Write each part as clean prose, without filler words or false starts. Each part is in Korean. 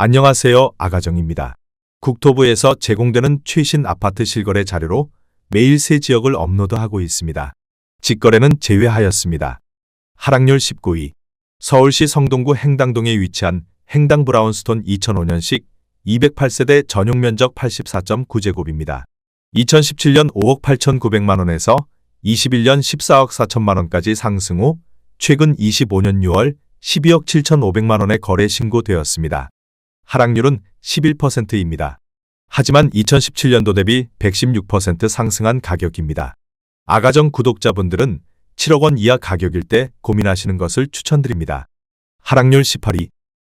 안녕하세요. 아가정입니다. 국토부에서 제공되는 최신 아파트 실거래 자료로 매일 새 지역을 업로드하고 있습니다. 직거래는 제외하였습니다. 하락률 19위. 서울시 성동구 행당동에 위치한 행당 브라운스톤 2005년식 208세대 전용 면적 84.9제곱입니다. 2017년 5억 8,900만 원에서 21년 14억 4천만 원까지 상승 후 최근 25년 6월 12억 7,500만 원에 거래 신고되었습니다. 하락률은 11%입니다. 하지만 2017년도 대비 116% 상승한 가격입니다. 아가정 구독자분들은 7억 원 이하 가격일 때 고민하시는 것을 추천드립니다. 하락률 18위.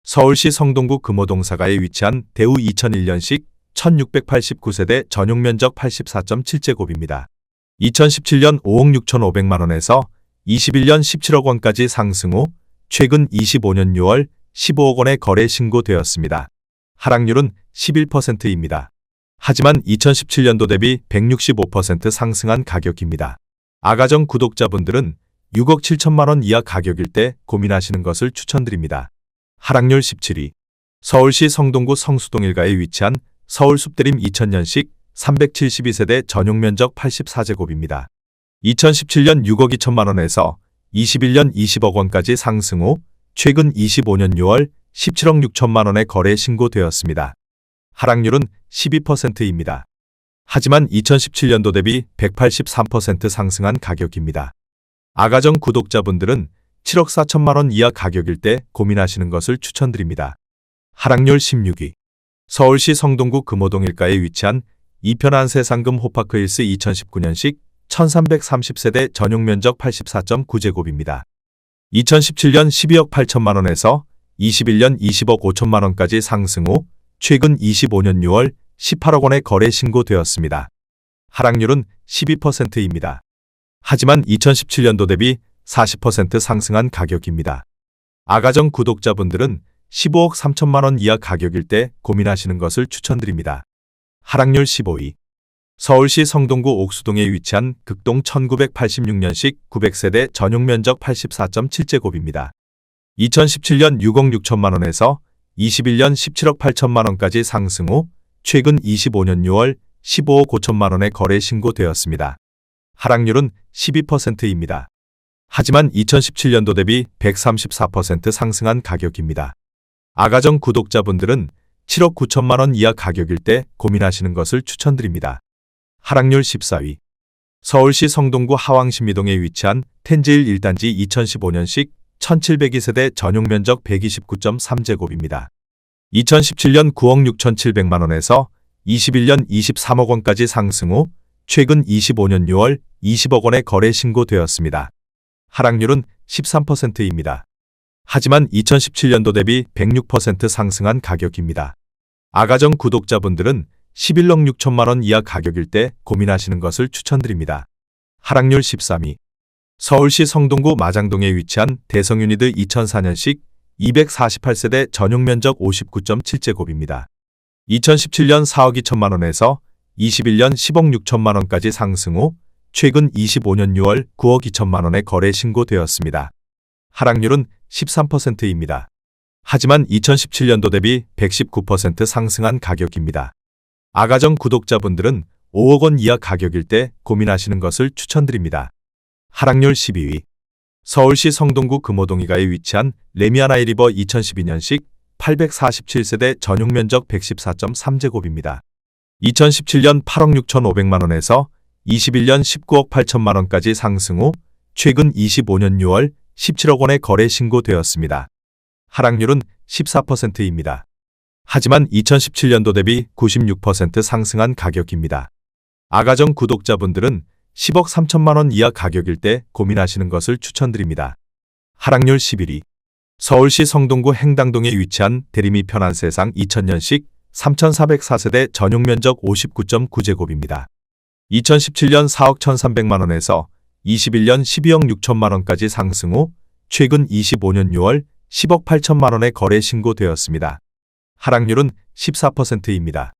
서울시 성동구 금호동사가에 위치한 대우 2001년식 1689세대 전용 면적 84.7제곱입니다. 2017년 5억 6,500만 원에서 21년 17억 원까지 상승 후 최근 25년 6월 15억 원에 거래 신고되었습니다. 하락률은 11%입니다. 하지만 2017년도 대비 165% 상승한 가격입니다. 아가정 구독자분들은 6억 7천만 원 이하 가격일 때 고민하시는 것을 추천드립니다. 하락률 17위. 서울시 성동구 성수동 일가에 위치한 서울 숲드림 2000년식 372세대 전용 면적 84제곱입니다. 2017년 6억 2천만 원에서 21년 20억 원까지 상승 후 최근 25년 6월 17억 6천만 원에 거래 신고되었습니다. 하락률은 12%입니다. 하지만 2017년도 대비 183% 상승한 가격입니다. 아가정 구독자분들은 7억 4천만 원 이하 가격일 때 고민하시는 것을 추천드립니다. 하락률 16위. 서울시 성동구 금호동 일가에 위치한 이편한 새상금 호파크 힐스 2019년식 1330세대 전용 면적 84.9제곱입니다. 2017년 12억 8천만 원에서 21년 20억 5천만 원까지 상승 후 최근 25년 6월 18억 원에 거래 신고되었습니다. 하락률은 12%입니다. 하지만 2017년도 대비 40% 상승한 가격입니다. 아가정 구독자분들은 15억 3천만 원 이하 가격일 때 고민하시는 것을 추천드립니다. 하락률 15위. 서울시 성동구 옥수동에 위치한 극동 1986년식 900세대 전용 면적 84.7제곱입니다. 2017년 6억 6천만 원에서 21년 17억 8천만 원까지 상승 후 최근 25년 6월 15억 5천만 원에 거래 신고되었습니다. 하락률은 12%입니다. 하지만 2017년도 대비 134% 상승한 가격입니다. 아가정 구독자분들은 7억 9천만 원 이하 가격일 때 고민하시는 것을 추천드립니다. 하락률 14위. 서울시 성동구 하왕신미동에 위치한 텐제일 1단지 2015년식 1702세대 전용 면적 129.3제곱입니다. 2017년 9억 6,700만 원에서 21년 23억 원까지 상승 후 최근 25년 6월 20억 원에 거래 신고되었습니다. 하락률은 13%입니다. 하지만 2017년도 대비 106% 상승한 가격입니다. 아가정 구독자분들은 11억 6천만 원 이하 가격일 때 고민하시는 것을 추천드립니다. 하락률 13위. 서울시 성동구 마장동에 위치한 대성유니드 2004년식 248세대 전용 면적 59.7제곱입니다. 2017년 4억 2천만 원에서 21년 10억 6천만 원까지 상승 후 최근 25년 6월 9억 2천만 원에 거래 신고되었습니다. 하락률은 13%입니다. 하지만 2017년도 대비 119% 상승한 가격입니다. 아가정 구독자분들은 5억 원 이하 가격일 때 고민하시는 것을 추천드립니다. 하락률 12위. 서울시 성동구 금호동이가에 위치한 레미아나이 리버 2012년식 847세대 전용 면적 114.3제곱입니다. 2017년 8억 6,500만 원에서 21년 19억 8천만 원까지 상승 후 최근 25년 6월 17억 원에 거래 신고되었습니다. 하락률은 14%입니다. 하지만 2017년도 대비 96% 상승한 가격입니다. 아가정 구독자분들은 10억 3천만 원 이하 가격일 때 고민하시는 것을 추천드립니다. 하락률 11위. 서울시 성동구 행당동에 위치한 대림이 편한 세상 2000년식 3404세대 전용 면적 59.9제곱입니다. 2017년 4억 1,300만 원에서 21년 12억 6천만 원까지 상승 후 최근 25년 6월 10억 8천만 원에 거래 신고되었습니다. 하락률은 14%입니다.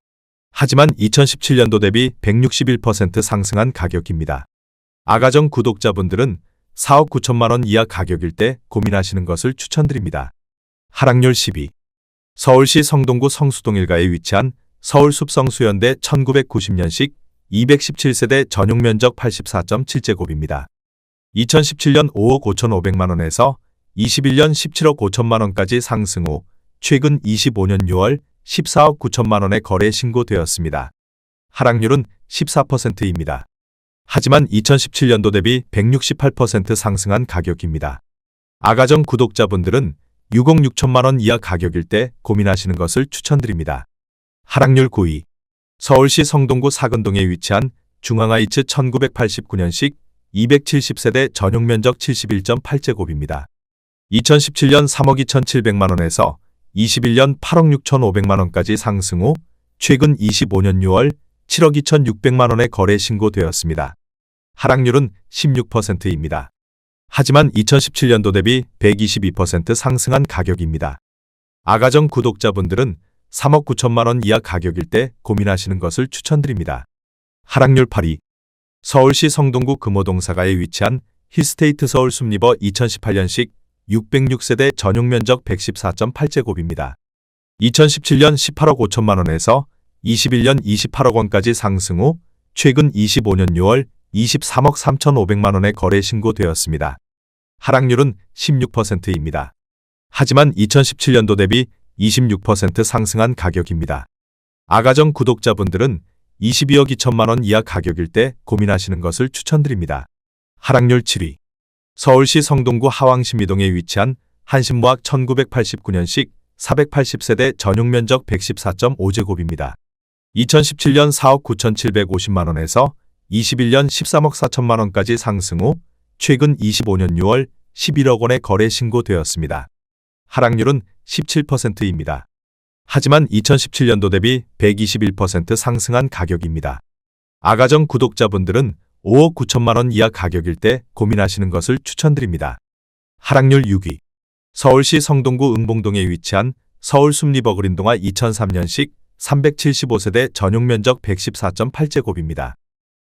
하지만 2017년도 대비 161% 상승한 가격입니다. 아가정 구독자분들은 4억 9천만 원 이하 가격일 때 고민하시는 것을 추천드립니다. 하락률 10위. 서울시 성동구 성수동 일가에 위치한 서울숲성수연대 1990년식 217세대 전용 면적 84.7제곱입니다. 2017년 5억 5,500만 원에서 21년 17억 5천만 원까지 상승 후 최근 25년 6월 14억 9천만 원에 거래 신고되었습니다. 하락률은 14%입니다. 하지만 2017년도 대비 168% 상승한 가격입니다. 아가정 구독자분들은 6억 6천만 원 이하 가격일 때 고민하시는 것을 추천드립니다. 하락률 9위. 서울시 성동구 사근동에 위치한 중앙하이츠 1989년식 270세대 전용 면적 71.8제곱입니다. 2017년 3억 2,700만 원에서 21년 8억 6,500만 원까지 상승 후 최근 25년 6월 7억 2,600만 원에 거래 신고되었습니다. 하락률은 16%입니다. 하지만 2017년도 대비 122% 상승한 가격입니다. 아가정 구독자분들은 3억 9천만 원 이하 가격일 때 고민하시는 것을 추천드립니다. 하락률 8위. 서울시 성동구 금호동사가에 위치한 힐스테이트 서울 숲리버 2018년식 606세대 전용 면적 114.8제곱입니다. 2017년 18억 5천만 원에서 21년 28억 원까지 상승 후 최근 25년 6월 23억 3,500만 원에 거래 신고되었습니다. 하락률은 16%입니다. 하지만 2017년도 대비 26% 상승한 가격입니다. 아가정 구독자분들은 22억 2천만 원 이하 가격일 때 고민하시는 것을 추천드립니다. 하락률 7위. 서울시 성동구 하왕신미동에 위치한 한신모학 1989년식 480세대 전용 면적 114.5제곱입니다. 2017년 4억 9,750만 원에서 21년 13억 4천만 원까지 상승 후 최근 25년 6월 11억 원에 거래 신고되었습니다. 하락률은 17%입니다. 하지만 2017년도 대비 121% 상승한 가격입니다. 아가정 구독자분들은 5억 9천만 원 이하 가격일 때 고민하시는 것을 추천드립니다. 하락률 6위. 서울시 성동구 응봉동에 위치한 서울숲리버 그린동화 2003년식 375세대 전용 면적 114.8제곱입니다.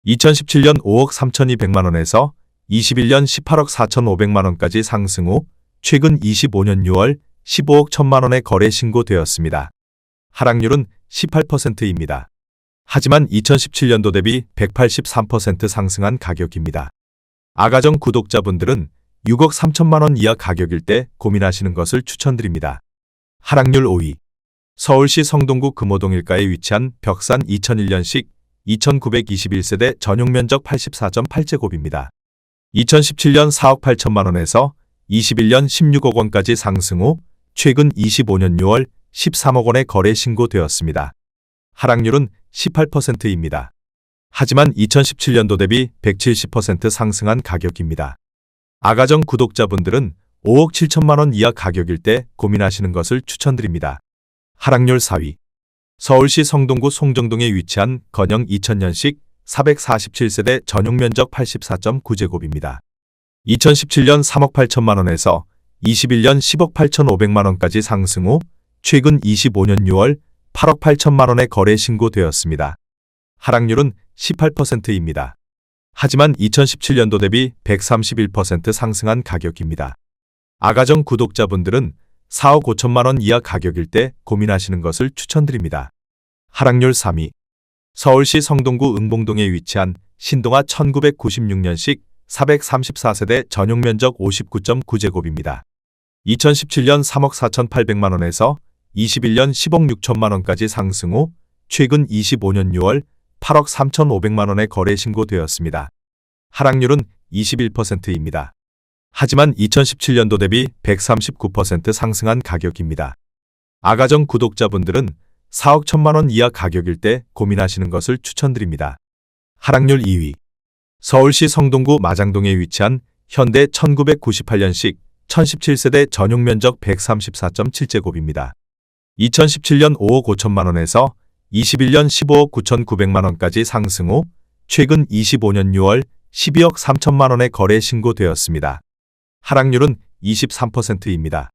2017년 5억 3,200만 원에서 21년 18억 4,500만 원까지 상승 후 최근 25년 6월 15억 1천만 원에 거래 신고되었습니다. 하락률은 18%입니다. 하지만 2017년도 대비 183% 상승한 가격입니다. 아가정 구독자분들은 6억 3천만 원 이하 가격일 때 고민하시는 것을 추천드립니다. 하락률 5위. 서울시 성동구 금호동 일가에 위치한 벽산 2001년식 2921세대 전용 면적 84.8제곱입니다. 2017년 4억 8천만 원에서 21년 16억 원까지 상승 후 최근 25년 6월 13억 원에 거래 신고되었습니다. 하락률은 18%입니다. 하지만 2017년도 대비 170% 상승한 가격입니다. 아가정 구독자분들은 5억 7천만 원 이하 가격일 때 고민하시는 것을 추천드립니다. 하락률 4위. 서울시 성동구 송정동에 위치한 건영 2000년식 447세대 전용 면적 84.9제곱입니다. 2017년 3억 8천만 원에서 21년 10억 8,500만 원까지 상승 후 최근 25년 6월 8억 8천만 원에 거래 신고되었습니다. 하락률은 18%입니다. 하지만 2017년도 대비 131% 상승한 가격입니다. 아가정 구독자분들은 4억 5천만 원 이하 가격일 때 고민하시는 것을 추천드립니다. 하락률 3위. 서울시 성동구 응봉동에 위치한 신동아 1996년식 434세대 전용 면적 59.9제곱입니다. 2017년 3억 4,800만 원에서 21년 10억 6천만 원까지 상승 후 최근 25년 6월 8억 3,500만 원에 거래 신고되었습니다. 하락률은 21%입니다. 하지만 2017년도 대비 139% 상승한 가격입니다. 아가정 구독자분들은 4억 1천만 원 이하 가격일 때 고민하시는 것을 추천드립니다. 하락률 2위. 서울시 성동구 마장동에 위치한 현대 1998년식 1017세대 전용 면적 134.7제곱입니다. 2017년 5억 5천만 원에서 21년 15억 9,900만 원까지 상승 후 최근 25년 6월 12억 3천만 원에 거래 신고되었습니다. 하락률은 23%입니다.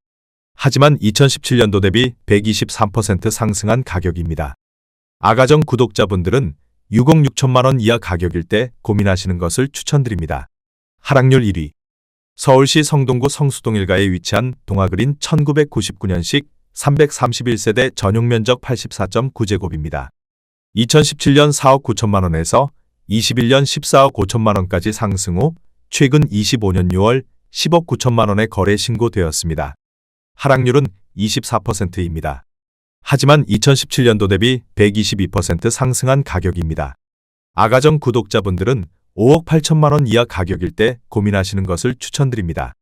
하지만 2017년도 대비 123% 상승한 가격입니다. 아가정 구독자분들은 6억 6천만 원 이하 가격일 때 고민하시는 것을 추천드립니다. 하락률 1위. 서울시 성동구 성수동 일가에 위치한 동아그린 1999년식 331세대 전용 면적 84.9제곱입니다. 2017년 4억 9천만 원에서 21년 14억 5천만 원까지 상승 후 최근 25년 6월 10억 9천만 원에 거래 신고되었습니다. 하락률은 24%입니다. 하지만 2017년도 대비 122% 상승한 가격입니다. 아가정 구독자분들은 5억 8천만 원 이하 가격일 때 고민하시는 것을 추천드립니다.